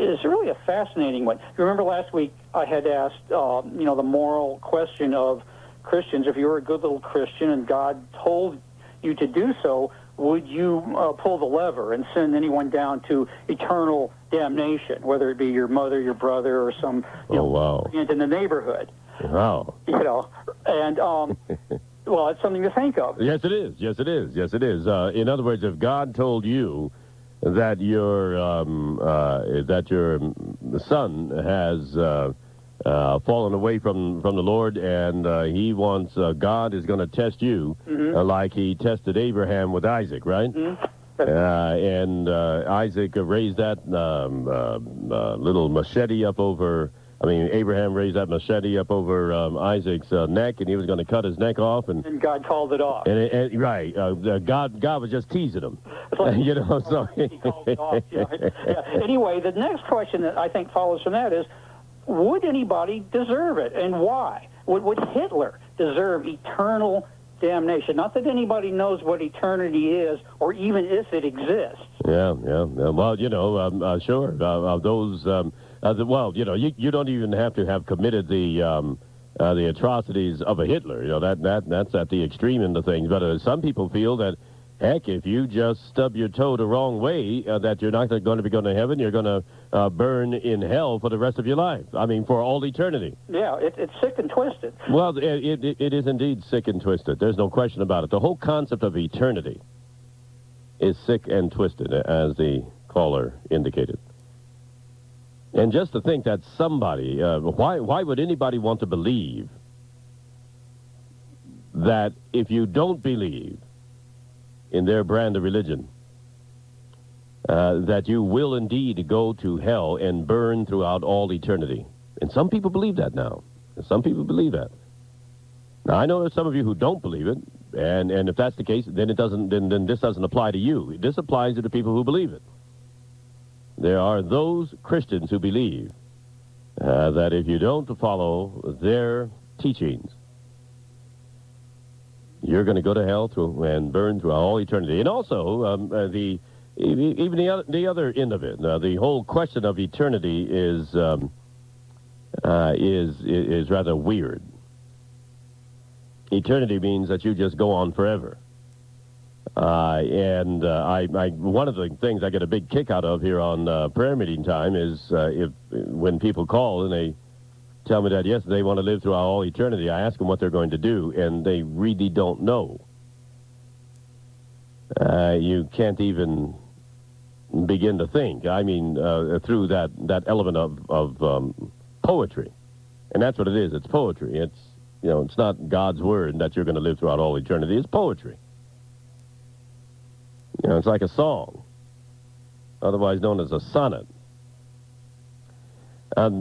is really a fascinating one. You remember last week I had asked, the moral question of Christians. If you were a good little Christian and God told you to do so, would you pull the lever and send anyone down to eternal damnation, whether it be your mother, your brother, or some in the neighborhood? Wow. And well, it's something to think of. Yes, it is. Yes, it is. Yes, it is. In other words, if God told you that your son has fallen away from the Lord, and he wants God is going to test you like he tested Abraham with Isaac, right? And Isaac raised that little machete up over. Abraham raised that machete up over Isaac's neck, and he was going to cut his neck off, and God called it off. Right, God was just teasing him, So he called it off. Anyway, the next question that I think follows from that is, would anybody deserve it, and why? Would Hitler deserve eternal damnation? Not that anybody knows what eternity is, or even if it exists. Yeah. Well, sure. Those. You don't even have to have committed the atrocities of a Hitler. That's at the extreme end of things. But some people feel that, heck, if you just stub your toe the wrong way, that you're not going to be going to heaven, you're going to burn in hell for the rest of your life. For all eternity. Yeah, it's sick and twisted. Well, it is indeed sick and twisted. There's no question about it. The whole concept of eternity is sick and twisted, as the caller indicated. And just to think that somebody, why would anybody want to believe that if you don't believe in their brand of religion, that you will indeed go to hell and burn throughout all eternity? And some people believe that now. Some people believe that. Now, I know there's some of you who don't believe it, and if that's the case, then then this doesn't apply to you. This applies to the people who believe it. There are those Christians who believe that if you don't follow their teachings, you're going to go to hell and burn through all eternity. And also, even the other end of it, the whole question of eternity is rather weird. Eternity means that you just go on forever. One of the things I get a big kick out of here on prayer meeting time is when people call and they tell me that, yes, they want to live throughout all eternity. I ask them what they're going to do, and they really don't know. You can't even begin to think. Through that element of poetry. And that's what it is. It's poetry. It's not God's word that you're going to live throughout all eternity. It's poetry. It's like a song, otherwise known as a sonnet.